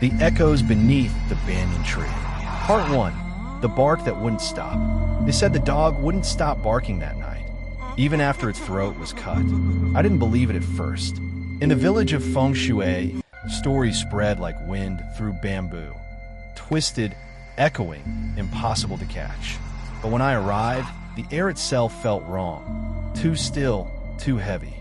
The echoes beneath the banyan tree. Part 1. The bark that wouldn't stop. They said the dog wouldn't stop barking that night, even after its throat was cut. I didn't believe it at first. In the village of Fengshui, stories spread like wind through bamboo. Twisted, echoing, impossible to catch. But when I arrived, the air itself felt wrong. Too still, too heavy.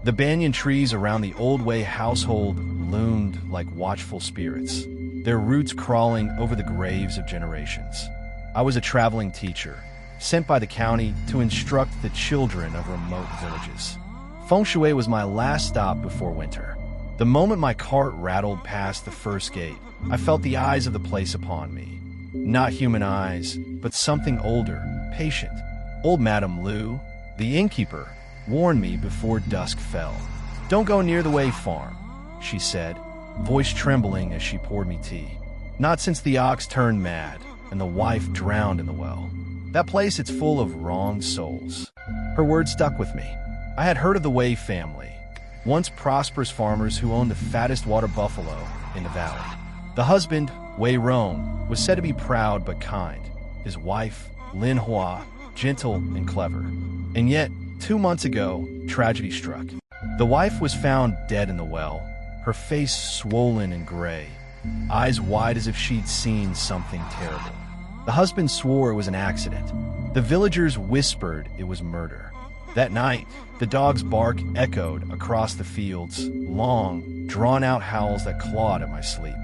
The banyan trees around the Old Way household loomed like watchful spirits, their roots crawling over the graves of generations. I was a traveling teacher, sent by the county to instruct the children of remote villages. Fengshui was my last stop before winter. The moment my cart rattled past the first gate, I felt the eyes of the place upon me. Not human eyes, but something older, patient. Old Madame Lu, the innkeeper, warned me before dusk fell. "Don't go near the Way farm," she said, voice trembling as she poured me tea. "Not since the ox turned mad and the wife drowned in the well. That place, it's full of wrong souls." Her words stuck with me. I had heard of the Way family, once prosperous farmers who owned the fattest water buffalo in the valley. The husband, Wei Rong, was said to be proud but kind. His wife, Lin Hua, gentle and clever. And yet, 2 months ago, tragedy struck. The wife was found dead in the well, her face swollen and gray, eyes wide as if she'd seen something terrible. The husband swore it was an accident. The villagers whispered it was murder. That night, the dog's bark echoed across the fields, long, drawn-out howls that clawed at my sleep.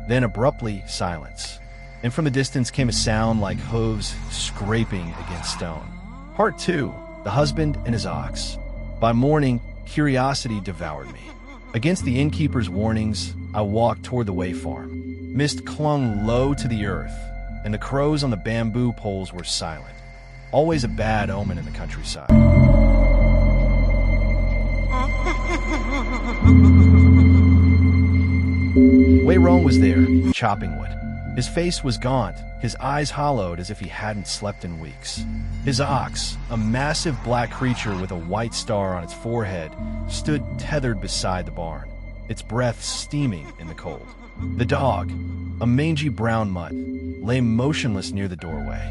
Then abruptly, silence. And from the distance came a sound like hooves scraping against stone. Part 2. The husband and his ox. By morning, curiosity devoured me. Against the innkeeper's warnings, I walked toward the Way farm. Mist clung low to the earth, and the crows on the bamboo poles were silent. Always a bad omen in the countryside. Wei Rong was there, chopping wood. His face was gaunt, his eyes hollowed as if he hadn't slept in weeks. His ox, a massive black creature with a white star on its forehead, stood tethered beside the barn, its breath steaming in the cold. The dog, a mangy brown mutt, lay motionless near the doorway.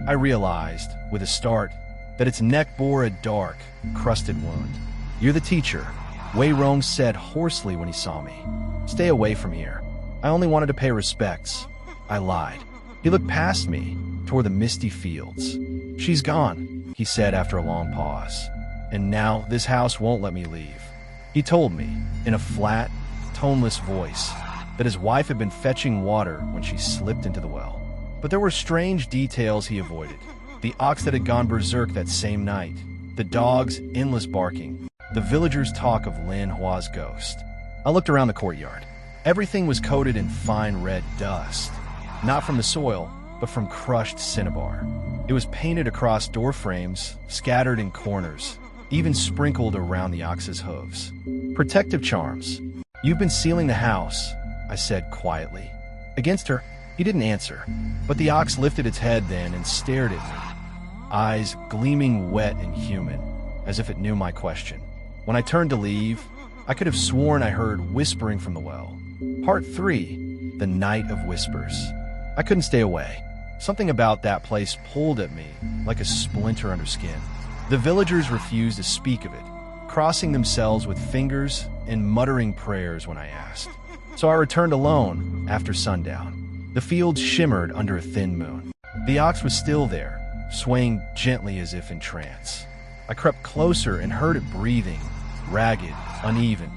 I realized, with a start, that its neck bore a dark, crusted wound. "You're the teacher," Wei Rong said hoarsely when he saw me. "Stay away from here. I only wanted to pay respects." I lied. He looked past me, toward the misty fields. "She's gone," he said after a long pause. "And now this house won't let me leave." He told me, in a flat, toneless voice, that his wife had been fetching water when she slipped into the well. But there were strange details he avoided. The ox that had gone berserk that same night, the dog's endless barking, the villagers' talk of Lin Hua's ghost. I looked around the courtyard. Everything was coated in fine red dust, not from the soil, but from crushed cinnabar. It was painted across door frames, scattered in corners, even sprinkled around the ox's hooves. "Protective charms. You've been sealing the house," I said quietly. "Against her." He didn't answer, but the ox lifted its head then and stared at me, eyes gleaming wet and human, as if it knew my question. When I turned to leave, I could have sworn I heard whispering from the well. Part 3. The Night of Whispers. I couldn't stay away. Something about that place pulled at me like a splinter under skin. The villagers refused to speak of it, crossing themselves with fingers and muttering prayers when I asked. So I returned alone after sundown. The fields shimmered under a thin moon. The ox was still there, swaying gently as if in trance. I crept closer and heard it breathing, ragged, uneven.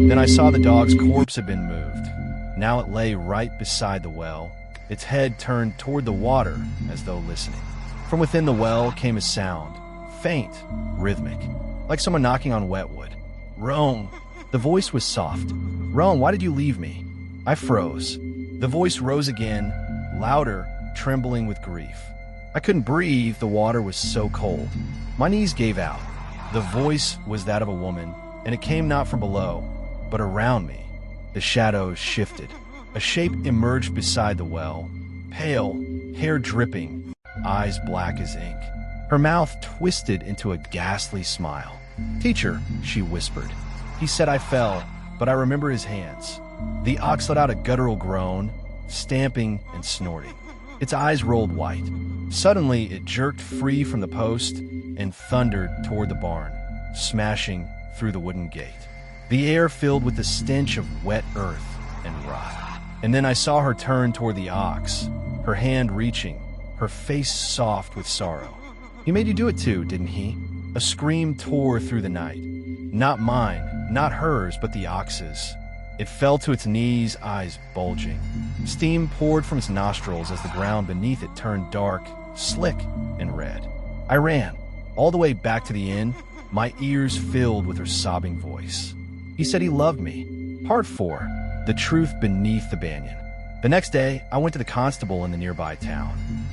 Then I saw the dog's corpse had been moved. Now it lay right beside the well, its head turned toward the water as though listening. From within the well came a sound, faint, rhythmic, like someone knocking on wet wood. "Rong." The voice was soft. "Rong, why did you leave me?" I froze. The voice rose again, louder, trembling with grief. I couldn't breathe, the water was so cold. My knees gave out. The voice was that of a woman, and it came not from below, but around me. The shadows shifted. A shape emerged beside the well, pale, hair dripping, eyes black as ink. Her mouth twisted into a ghastly smile. "Teacher," she whispered. "He said I fell, but I remember his hands." The ox let out a guttural groan, stamping and snorting. Its eyes rolled white. Suddenly, it jerked free from the post and thundered toward the barn, smashing through the wooden gate. The air filled with the stench of wet earth and rot. And then I saw her turn toward the ox, her hand reaching, her face soft with sorrow. "He made you do it too, didn't he?" A scream tore through the night. Not mine, not hers, but the ox's. It fell to its knees, eyes bulging. Steam poured from its nostrils as the ground beneath it turned dark, slick, and red. I ran, all the way back to the inn, my ears filled with her sobbing voice. "He said he loved me." Part 4. The truth beneath the banyan. The next day, I went to the constable in the nearby town.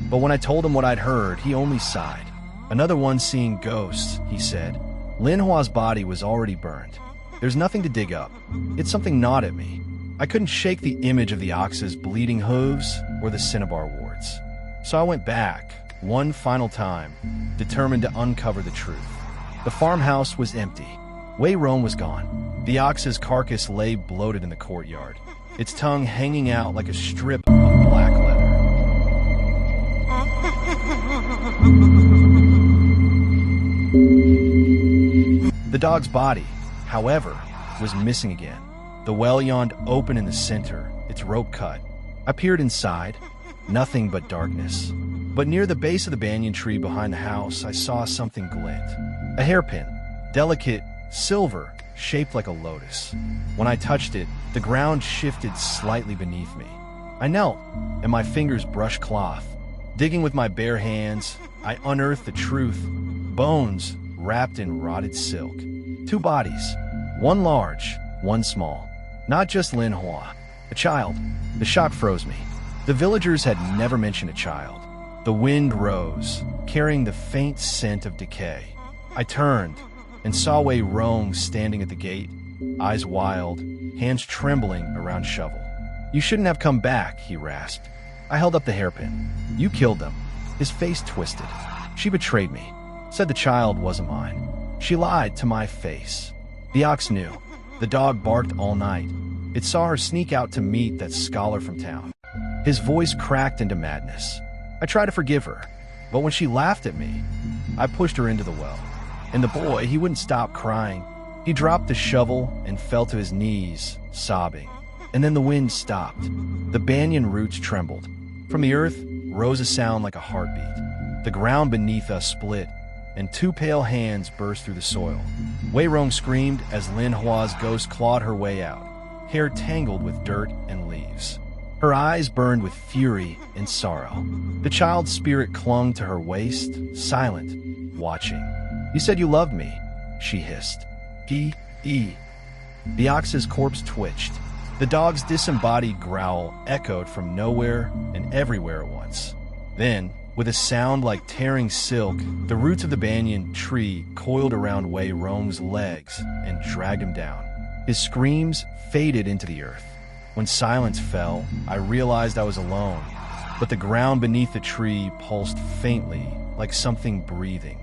But when I told him what I'd heard, he only sighed. "Another one seeing ghosts," he said. "Lin Hua's body was already burned. There's nothing to dig up. It's something gnawed at me." I couldn't shake the image of the ox's bleeding hooves or the cinnabar warts. So I went back, one final time, determined to uncover the truth. The farmhouse was empty. Wei Rong was gone. The ox's carcass lay bloated in the courtyard, its tongue hanging out like a strip of black leather. The dog's body, however, was missing again. The well yawned open in the center, its rope cut. I peered inside. Nothing but darkness. But near the base of the banyan tree behind the house, I saw something glint. A hairpin, delicate, silver, shaped like a lotus. When I touched it, the ground shifted slightly beneath me. I knelt, and my fingers brushed cloth. Digging with my bare hands, I unearthed the truth. Bones wrapped in rotted silk. 2 bodies, one large, one small. Not just Lin Hua, a child. The shock froze me. The villagers had never mentioned a child. The wind rose, carrying the faint scent of decay. I turned and saw Wei Rong standing at the gate, eyes wild, hands trembling around shovel. "You shouldn't have come back," he rasped. I held up the hairpin. "You killed them." His face twisted. "She betrayed me. Said the child wasn't mine. She lied to my face." The ox knew. The dog barked all night. It saw her sneak out to meet that scholar from town. His voice cracked into madness. I tried to forgive her, but when she laughed at me, I pushed her into the well. And the boy, he wouldn't stop crying. He dropped the shovel and fell to his knees, sobbing. And then the wind stopped. The banyan roots trembled. From the earth rose a sound like a heartbeat. The ground beneath us split, and 2 pale hands burst through the soil. Wei Rong screamed as Lin Hua's ghost clawed her way out, hair tangled with dirt and leaves. Her eyes burned with fury and sorrow. The child's spirit clung to her waist, silent, watching. "You said you loved me," she hissed. "He. The ox's corpse twitched. The dog's disembodied growl echoed from nowhere and everywhere at once. Then, with a sound like tearing silk, the roots of the banyan tree coiled around Wei Rong's legs and dragged him down. His screams faded into the earth. When silence fell, I realized I was alone, but the ground beneath the tree pulsed faintly, like something breathing.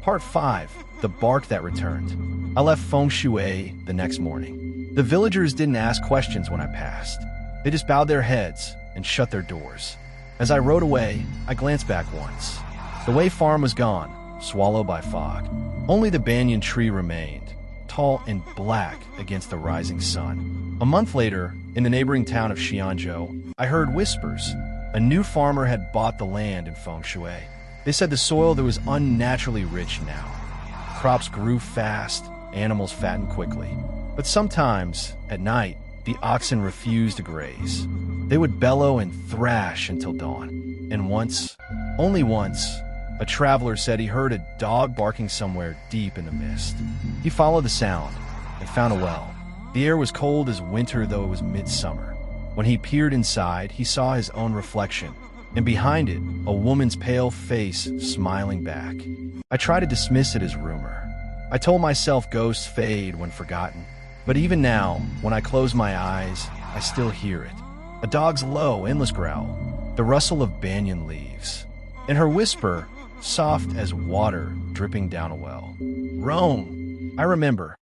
Part 5. The Bark That Returned. I left Fengshui the next morning. The villagers didn't ask questions when I passed. They just bowed their heads and shut their doors. As I rode away, I glanced back once. The Wei farm was gone, swallowed by fog. Only the banyan tree remained, tall and black against the rising sun. A month later, in the neighboring town of Xianzhou, I heard whispers. A new farmer had bought the land in Fengshui. They said the soil there was unnaturally rich now. Crops grew fast, animals fattened quickly. But sometimes, at night, the oxen refused to graze. They would bellow and thrash until dawn. And once, only once, a traveler said he heard a dog barking somewhere deep in the mist. He followed the sound and found a well. The air was cold as winter, though it was midsummer. When he peered inside, he saw his own reflection, and behind it, a woman's pale face smiling back. I tried to dismiss it as rumor. I told myself ghosts fade when forgotten. But even now, when I close my eyes, I still hear it. A dog's low, endless growl, the rustle of banyan leaves. And her whisper, soft as water dripping down a well. Rome, I remember.